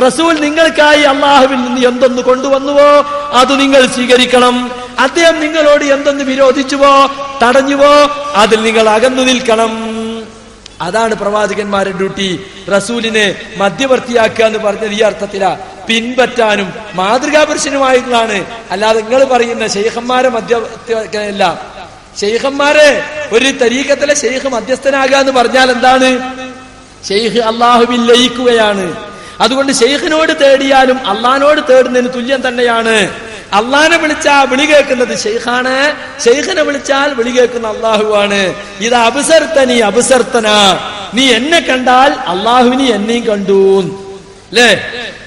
റസൂൽ നിങ്ങൾക്കായി അള്ളാഹുവിൽ നിന്ന് എന്തൊന്ന് കൊണ്ടുവന്നുവോ അത് നിങ്ങൾ സ്വീകരിക്കണം. അദ്ദേഹം നിങ്ങളോട് എന്തൊന്ന് വിരോധിച്ചുവോ തടഞ്ഞുവോ അതിൽ നിങ്ങൾ അകന്നു നിൽക്കണം. അതാണ് പ്രവാചകന്മാരുടെ ഡ്യൂട്ടി. റസൂലിനെ മധ്യവർത്തിയാക്കുക എന്ന് പറഞ്ഞത് ഈ അർത്ഥത്തിലാ, പിൻപറ്റാനും മാതൃകാപുരുഷനുമായിട്ടുള്ളതാണ്. അല്ലാതെ നിങ്ങൾ പറയുന്ന ശൈഖന്മാരെ മധ്യവർത്തിയാക്കാനല്ല. ശൈഖന്മാരെ ഒരു തരീഖത്തിലെ ശൈഖ് മധ്യസ്ഥനാകുക എന്ന് പറഞ്ഞാൽ എന്താണ്? ശൈഖ് അള്ളാഹുവിൽ ലയിക്കുകയാണ്. അതുകൊണ്ട് ശൈഖിനോട് തേടിയാലും അള്ളാഹിനോട് തേടുന്നതിന് തുല്യം തന്നെയാണ്. അള്ളാഹിനെ വിളിച്ചാൽ വിളി കേൾക്കുന്നത് ശൈഖാണ്, ശൈഖിനെ വിളിച്ചാൽ വിളി കേൾക്കുന്ന അള്ളാഹുവാണ്. ഇത് അബ്സർത്തനി അബ്സർത്തന, നീ എന്നെ കണ്ടാൽ അള്ളാഹുവിനെ എന്നെയും കണ്ടു അല്ലേ?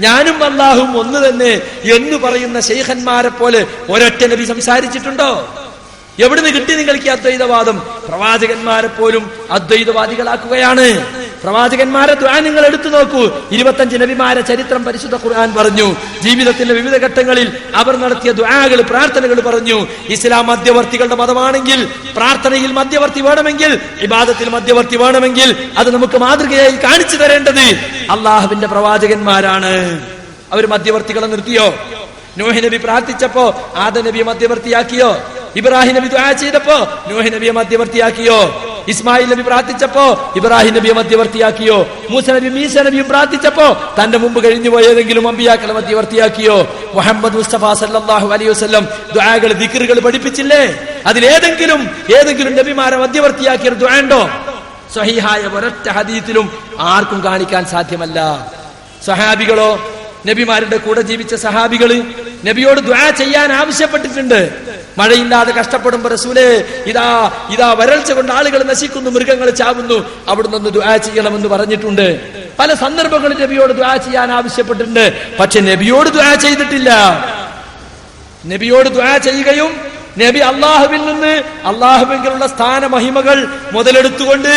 ഞാനും അള്ളാഹുവും ഒന്ന് തന്നെ എന്ന് പറയുന്ന ശൈഖന്മാരെ പോലെ ഒരൊറ്റ നബി സംസാരിച്ചിട്ടുണ്ടോ? എവിടുന്ന് കിട്ടി നിങ്ങൾക്ക് ഈ അദ്വൈതവാദം? പ്രവാചകന്മാരെ പോലും അദ്വൈതവാദികളാക്കുകയാണ്. പ്രവാചകന്മാരെ ദുആ നിങ്ങൾ എടുത്തു നോക്കൂ. 25 നബിമാരെ ചരിത്രം പരിശുദ്ധ ഖുർആൻ പറഞ്ഞു. ജീവിതത്തിന്റെ വിവിധ ഘട്ടങ്ങളിൽ അവർ നടത്തിയ ദുആകൾ, പ്രാർത്ഥനകൾ പറഞ്ഞു. ഇസ്ലാം മധ്യവർത്തികളുടെ മതമാണെങ്കിൽ, പ്രാർത്ഥനയിൽ മധ്യവർത്തി വേണമെങ്കിൽ, ഇബാദത്തിൽ മധ്യവർത്തി വേണമെങ്കിൽ അത് നമുക്ക് മാതൃകയായി കാണിച്ചു തരേണ്ടത് അള്ളാഹുവിന്റെ പ്രവാചകന്മാരാണ്. അവർ മധ്യവർത്തികളെ നിർത്തിയോ? നൂഹ് നബി പ്രാർത്ഥിച്ചപ്പോ ആദം നബിയെ മധ്യവർത്തിയാക്കിയോ? ഇബ്രാഹിം നബി ദുആ ചെയ്തപ്പോ നൂഹ് നബിയെ മധ്യവർത്തിയാക്കിയോ? ഇസ്മായിൽ നബി പ്രാർത്ഥിച്ചപ്പോ ഇബ്രാഹിം നബിയെ മധ്യവർത്തിയാക്കിയോ? മൂസ നബിയും ഈസ നബിയും പ്രാർത്ഥിച്ചപ്പോ തന്റെ മുമ്പ് കഴിഞ്ഞുപോയ ഏതെങ്കിലും അമ്പിയാക്കളെ മധ്യവർത്തിയാക്കിയോ? മുഹമ്മദ് മുസ്തഫ സല്ലല്ലാഹു അലൈഹി വസല്ലം ദുആകൾ ദിക്റുകൾ പഠിപ്പിച്ചില്ലേ? അതിലേതെങ്കിലും നബിമാരെ മധ്യവർത്തിയാക്കിയ ദുആ ഉണ്ടോ? സ്വഹീഹായ ഒരൊറ്റ ഹദീസിലും ആർക്കും കാണിക്കാൻ സാധ്യമല്ല. സഹാബികളോ, നബിമാരുടെ കൂടെ ജീവിച്ച സഹാബികള് നബിയോട് ദുആ ചെയ്യാൻ ആവശ്യപ്പെട്ടിട്ടുണ്ട്. മഴയില്ലാതെ കഷ്ടപ്പെടുമ്പോ റസൂലേ ഇതാ വരൾച്ച കൊണ്ട് ആളുകൾ നശിക്കുന്നു, മൃഗങ്ങൾ ചാവുന്നു, അവിടുന്ന് ഒന്ന് ദുആ ചെയ്യണമെന്ന് പറഞ്ഞിട്ടുണ്ട്. പല സന്ദർഭങ്ങളിൽ നബിയോട് ദുആ ചെയ്യാൻ ആവശ്യപ്പെട്ടിട്ടുണ്ട്. പക്ഷെ നബിയോട് ദുആ ചെയ്തിട്ടില്ല. നബിയോട് ദുആ ചെയ്യുകയും നബി അള്ളാഹുവിൽ നിന്ന് അള്ളാഹുവിലുള്ള സ്ഥാന മഹിമകൾ മുതലെടുത്തുകൊണ്ട്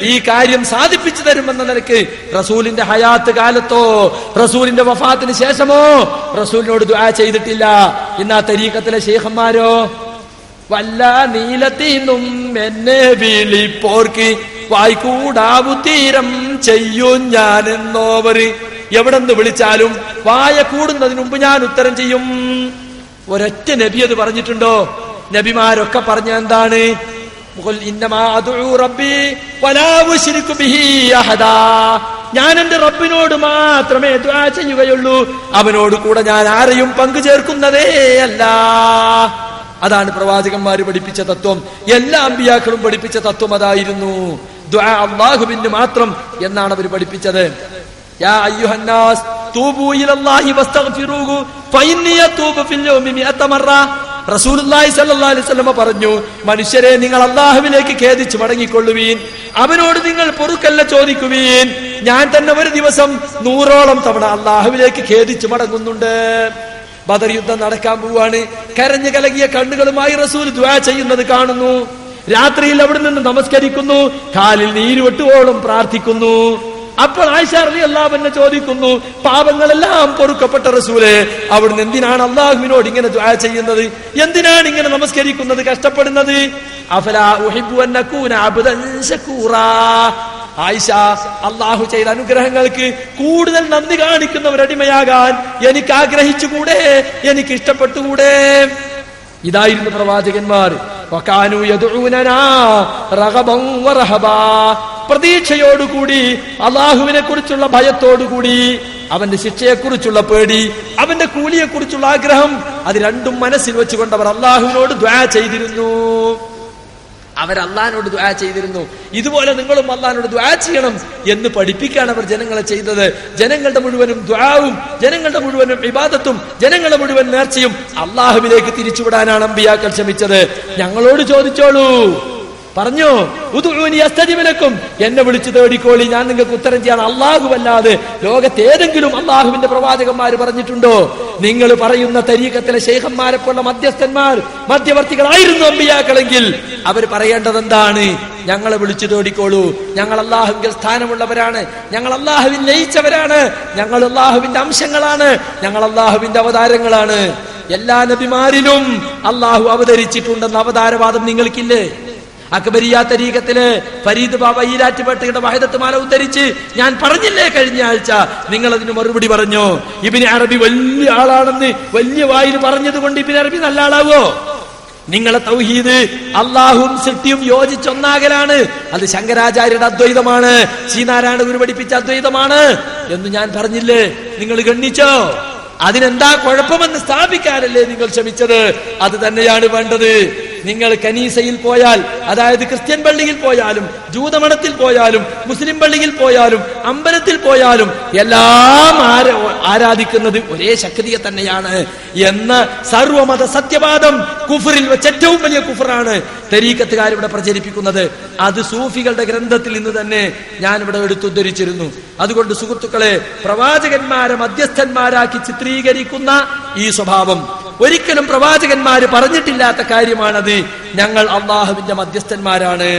ഈ കാര്യം സാധിപ്പിച്ചു തരുമെന്ന നിലയ്ക്ക് റസൂലിന്റെ ഹയാത്ത് കാലത്തോ റസൂലിന്റെ വഫാത്തിന് ശേഷമോ റസൂലിനോട് ദുആ ചെയ്തിട്ടില്ല. ഇന്നാ തരീഖത്തിലെ ശൈഖന്മാരോ വല്ല നീലത്തിനും എന്നെ വിളിപ്പോർക്ക് വായ്ക്കൂടാവു തീരം ചെയ്യും ഞാനെന്നോവര്. എവിടെന്ന് വിളിച്ചാലും വായ കൂടുന്നതിന് മുമ്പ് ഞാൻ ഉത്തരം ചെയ്യും. ഒരൊറ്റ നബി അത് പറഞ്ഞിട്ടുണ്ടോ? നബിമാരൊക്കെ പറഞ്ഞ എന്താണ്? ഞാൻ എന്റെ റബ്ബിനോട് മാത്രമേ ദുആ ചെയ്യുകയുള്ളൂ, അവനോട് കൂടെ ഞാൻ ആരെയും പങ്കു ചേർക്കുന്നതേ അല്ല. അതാണ് പ്രവാചകന്മാര് പഠിപ്പിച്ച തത്വം. എല്ലാ അമ്പിയാക്കളും പഠിപ്പിച്ച തത്വം അതായിരുന്നു. ദുആ അല്ലാഹുവിന് മാത്രം എന്നാണ് അവർ പഠിപ്പിച്ചത്. യാ അയ്യുഹന്നാസ് തൂബൂ ഇലല്ലാഹി വസ്തഗ്ഫിറൂഹു ഫഇന്നി അതൂബു ഫിൽ യൗമി 100 മറ. റസൂലുള്ളാഹി സ്വല്ലല്ലാഹു അലൈഹി വസല്ലം പറഞ്ഞു, മനുഷ്യരെ നിങ്ങൾ അല്ലാഹുവിലേക്ക് ഖേദിച്ചു മടങ്ങിക്കൊള്ളുവീൻ, അവനോട് നിങ്ങൾ പൊറുക്കല്ല ചോദിക്കുവീൻ. ഞാൻ തന്നെ ഒരു ദിവസം 100ഓളം തവണ അല്ലാഹുവിലേക്ക് ഖേദിച്ചു മടങ്ങുന്നുണ്ട്. ബദർ യുദ്ധം നടക്കാൻ പോവാണ്. കരഞ്ഞു കലകിയ കണ്ണുകളുമായി റസൂൽ ദുആ ചെയ്യുന്നത് കാണുന്നു. രാത്രിയിൽ അവിടെ നിന്ന് നമസ്കരിക്കുന്നു, കാലിൽ നീരുവെട്ടുവോളം പ്രാർത്ഥിക്കുന്നു. അപ്പോൾ ആയിഷ റളിയല്ലാഹു അൻഹ ചോദിക്കുന്നു, പാപങ്ങളെല്ലാം പൊറുക്കപ്പെട്ട റസൂലേ, അവിടുന്ന് എന്തിനാണ് അല്ലാഹുവിനോട് ഇങ്ങനെ ദുആ ചെയ്യുന്നത്? എന്തിനാണ് ഇങ്ങനെ നമസ്കരിക്കുന്നത്, കഷ്ടപ്പെടുന്നത്? അഫലാ ഉഹിബ്ബു അൻ നകൂന അബ്ദൻ ശകൂറാ. ആയിഷ, അല്ലാഹു ചെയ്ത അനുഗ്രഹങ്ങൾക്ക് കൂടുതൽ നന്ദി കാണിക്കുന്ന ഒരു അടിമയാകാൻ എനിക്ക് ആഗ്രഹിച്ചുകൂടെ, എനിക്ക് ഇഷ്ടപ്പെട്ടുകൂടെ? ഇതായിരുന്നു പ്രവാചകന്മാർ. വകാനൂ യദ്ഊനനാ റഗബൻ വറഹബാ. പ്രതീക്ഷയോടുകൂടി, അള്ളാഹുവിനെ കുറിച്ചുള്ള ഭയത്തോടുകൂടി, അവന്റെ ശിക്ഷയെക്കുറിച്ചുള്ള പേടി, അവന്റെ കൂലിയെക്കുറിച്ചുള്ള ആഗ്രഹം, അത് രണ്ടും മനസ്സിൽ വെച്ചുകൊണ്ട് അവർ അള്ളാഹുവിനോട് ദുആ ചെയ്തിരുന്നു. അവരല്ലാഹിനോട് ദുആ ചെയ്തിരുന്നു. ഇതുപോലെ നിങ്ങളും അല്ലാഹിനോട് ദുആ ചെയ്യണം എന്ന് പഠിപ്പിക്കാണ് അവർ ജനങ്ങളെ ചെയ്തത്. ജനങ്ങളുടെ മുഴുവനും ദുആവും, ജനങ്ങളുടെ മുഴുവനും ഇബാദത്തും, ജനങ്ങളുടെ മുഴുവൻ നേർച്ചയും അള്ളാഹുവിലേക്ക് തിരിച്ചുവിടാനാണ് അമ്പിയാക്കൾ ശ്രമിച്ചത്. ഞങ്ങളോട് ചോദിച്ചോളൂ, പറഞ്ഞു, ഉദ്ഉനി അസ്തജിബ് ലക്കും, എന്നെ വിളിച്ചു തേടിക്കോളി, ഞാൻ നിങ്ങൾക്ക് ഉത്തരം ചെയ്യാൻ. അല്ലാഹുവല്ലാതെ ലോകത്ത് ഏതെങ്കിലും അള്ളാഹുവിന്റെ പ്രവാചകന്മാർ പറഞ്ഞിട്ടുണ്ടോ? നിങ്ങൾ പറയുന്ന തരീഖത്തിലെ ശൈഖന്മാരെ പോലുള്ള മധ്യസ്ഥന്മാർ, മധ്യവർത്തികളായിരുന്നു അമ്പിയാക്കളെങ്കിൽ അവർ പറയേണ്ടത് എന്താണ്? ഞങ്ങളെ വിളിച്ചു തേടിക്കോളൂ, ഞങ്ങൾ അള്ളാഹുവിന്റെ സ്ഥാനമുള്ളവരാണ്, ഞങ്ങൾ അള്ളാഹുവിൽ ലയിച്ചവരാണ്, ഞങ്ങൾ അള്ളാഹുവിന്റെ അംശങ്ങളാണ്, ഞങ്ങൾ അള്ളാഹുവിന്റെ അവതാരങ്ങളാണ്. എല്ലാ നബിമാരിലും അള്ളാഹു അവതരിച്ചിട്ടുണ്ടെന്ന അവതാരവാദം നിങ്ങൾക്കില്ലേ? അക്ബരിയ തരീഖത്തില് ഫരീദ് ബാബ ഈരാറ്റുപേട്ടയുടെ വഹദത്ത് മാല ഉദ്ധരിച്ച് ഞാൻ പറഞ്ഞില്ലേ കഴിഞ്ഞ ആഴ്ച, നിങ്ങൾ അതിന് മറുപടി പറഞ്ഞു. ഇബ്നു അറബി വലിയ ആളാണെന്ന് വലിയ വായിൽ പറഞ്ഞത് കൊണ്ട് ഇബ്നു അറബി നല്ല ആളാവോ? നിങ്ങളെ തൗഹീദ് അള്ളാഹും സൃഷ്ടിയും യോജിച്ചൊന്നാകലാണ്. അത് ശങ്കരാചാര്യരുടെ അദ്വൈതമാണ്, ശ്രീനാരായണ ഗുരു പഠിപ്പിച്ച അദ്വൈതമാണ് എന്ന് ഞാൻ പറഞ്ഞില്ലേ? നിങ്ങൾ ഗണ്ണിച്ചോ? അതിനെന്താ കുഴപ്പമെന്ന് സ്ഥാപിക്കാനല്ലേ നിങ്ങൾ ശ്രമിച്ചത്? അത് തന്നെയാണ് വേണ്ടത്. നിങ്ങൾ കനീസയിൽ പോയാൽ, അതായത് ക്രിസ്ത്യൻ പള്ളിയിൽ പോയാലും ജൂതമഠത്തിൽ പോയാലും മുസ്ലിം പള്ളിയിൽ പോയാലും അമ്പലത്തിൽ പോയാലും എല്ലാം ആരാധിക്കുന്നത് ഒരേ ശക്തിയെ തന്നെയാണ് എന്ന സർവമത സത്യവാദം കുഫറിൽ വെച്ച് ഏറ്റവും വലിയ കുഫറാണ് തരീഖത്തുകാരിവിടെ പ്രചരിപ്പിക്കുന്നത്. അത് സൂഫികളുടെ ഗ്രന്ഥത്തിൽ നിന്ന് തന്നെ ഞാൻ ഇവിടെ എടുത്തുദ്ധരിച്ചിരുന്നു. അതുകൊണ്ട് സുഹൃത്തുക്കളെ, പ്രവാചകന്മാരെ മധ്യസ്ഥന്മാരാക്കി ചിത്രീകരിക്കുന്ന ഈ സ്വഭാവം ഒരിക്കലും പ്രവാചകന്മാര് പറഞ്ഞിട്ടില്ലാത്ത കാര്യമാണത്. ഞങ്ങൾ അള്ളാഹുവിന്റെ മധ്യസ്ഥന്മാരാണ്.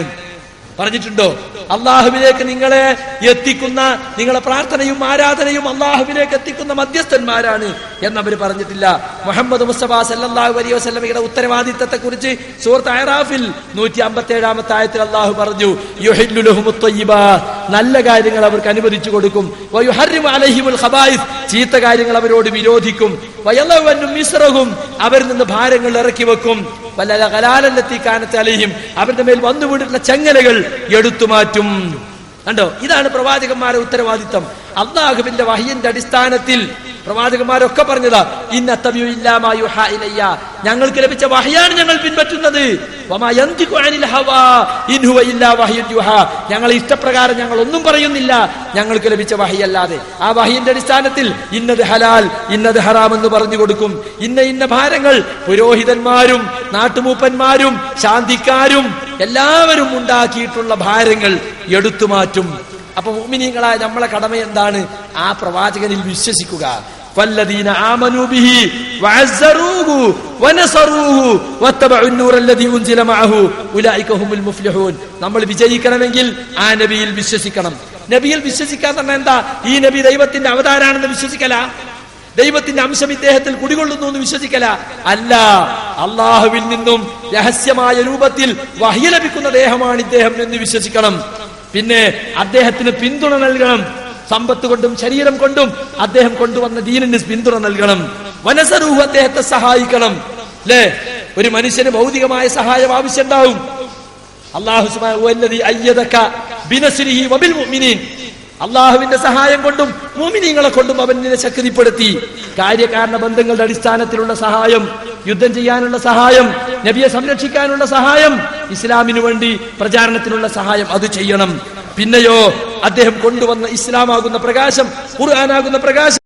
പറഞ്ഞിട്ടുണ്ടോ? അള്ളാഹുവിലേക്ക് നിങ്ങളെ എത്തിക്കുന്ന, നിങ്ങളെ പ്രാർത്ഥനയും ആരാധനയും അള്ളാഹുവിലേക്ക് എത്തിക്കുന്ന മധ്യസ്ഥന്മാരാണ് എന്നവർ പറഞ്ഞിട്ടില്ല. മുഹമ്മദ് മുസ്തഫ സല്ലല്ലാഹു അലൈഹി വസല്ലമയുടെ ഉത്തരവാദിത്തത്തെ കുറിച്ച് സൂറത്ത് അഅറാഫിൽ 157-ാമത്തെ ആയത്തിൽ അള്ളാഹു പറഞ്ഞു, യുഹില്ലു ലഹുമുത് ത്വയ്യിബാത്ത്, നല്ല കാര്യങ്ങൾ അവർക്ക് അനുവദിച്ചു കൊടുക്കും. വയുഹർരിമു അലൈഹിമുൽ ഖബായിസ്, ചീത്ത കാര്യങ്ങൾ അവരോട് വിരോധിക്കും. വയളഉ അൻഹും മിസ്റഹും, അവരിൽ നിന്ന് ഭാരങ്ങൾ ഇറക്കി വെക്കും. അവരുടെ മേൽ വന്നു വീണിട്ടുള്ള ചങ്ങലകൾ എടുത്തു മാറ്റും. കണ്ടോ? ഇതാണ് പ്രവാചകന്മാരുടെ ഉത്തരവാദിത്തം. അള്ളാഹുവിന്റെ വഹയിന്റെ അടിസ്ഥാനത്തിൽ പ്രവാചകന്മാരൊക്കെ പറഞ്ഞതാ, ഞങ്ങൾക്ക് ലഭിച്ച വഹയാണ് ഞങ്ങൾ പിൻപറ്റുന്നത്. ഞങ്ങൾ ഇഷ്ടപ്രകാരം ഞങ്ങൾ ഒന്നും പറയുന്നില്ല, ഞങ്ങൾക്ക് ലഭിച്ച വഹയല്ലാതെ. ആ വഹയിന്റെ അടിസ്ഥാനത്തിൽ ഇന്നത് ഹലാൽ ഇന്നത് ഹറാം എന്ന് പറഞ്ഞു കൊടുക്കും. ഇന്ന ഭാരങ്ങൾ പുരോഹിതന്മാരും നാട്ടുമൂപ്പന്മാരും ശാന്തിക്കാരും എല്ലാവരും ഉണ്ടാക്കിയിട്ടുള്ള ഭാരങ്ങൾ എടുത്തു മാറ്റും. അപ്പൊ മുഅ്മിനീങ്ങളായ നമ്മളെ കടമ എന്താണ്? ആ പ്രവാചകനിൽ വിശ്വസിക്കുക. വല്ലദീന ആമനൂ ബിഹി വഅസ്സറൂഹു വനസറൂഹു വത്തബഉൻ നൂറല്ലദീ ഉൻസില മഅഹു ഉലൈക ഹുമുൽ മുഫ്ലിഹൂൻ. നമ്മൾ വിജയിക്കണമെങ്കിൽ ആ നബിയിൽ വിശ്വസിക്കണം. നബിയിൽ വിശ്വസിക്കാൻ പറഞ്ഞാൽ എന്താ? ഈ നബി ദൈവത്തിന്റെ അവതാരാണെന്ന് വിശ്വസിക്കല, ദൈവത്തിന്റെ അംശം ഇദ്ദേഹത്തിൽ കുടികൊള്ളുന്നു എന്ന് വിശ്വസിക്കല, അല്ല, അള്ളാഹുവിൽ നിന്നും രഹസ്യമായ രൂപത്തിൽ വഹ്യ് ലഭിക്കുന്ന ദേഹമാണ് ഇദ്ദേഹം എന്ന് വിശ്വസിക്കണം. പിന്നെ അദ്ദേഹത്തിന് പിന്തുണ നൽകണം. സമ്പത്ത് കൊണ്ടും ശരീരം കൊണ്ടും അദ്ദേഹം കൊണ്ടുവന്ന ദീനിന് പിന്തുണ നൽകണം. വനസറൂഹു, അദ്ദേഹത്തെ സഹായിക്കണം. അല്ലേ? ഒരു മനുഷ്യന് ഭൗതികമായ സഹായം ആവശ്യമുണ്ടാവും. അല്ലാഹു സുബ്ഹാനഹു വല്ലദീ അയ്യദക ബിനസ്രിഹി വബിൽ മുഅ്മിനീൻ, അള്ളാഹുവിന്റെ സഹായം കൊണ്ടും മുഅ്മിനീങ്ങളെ കൊണ്ടും അവൻ നിന്നെ ശക്തിപ്പെടുത്തി. കാര്യകാരണ ബന്ധങ്ങളുടെ അടിസ്ഥാനത്തിലുള്ള സഹായം, യുദ്ധം ചെയ്യാനുള്ള സഹായം, നബിയെ സംരക്ഷിക്കാനുള്ള സഹായം, ഇസ്ലാമിനു വേണ്ടി പ്രചാരണത്തിനുള്ള സഹായം, അത് ചെയ്യണം. പിന്നെയോ അദ്ദേഹം കൊണ്ടുവന്ന ഇസ്ലാമാകുന്ന പ്രകാശം, ഖുർആനാകുന്ന പ്രകാശം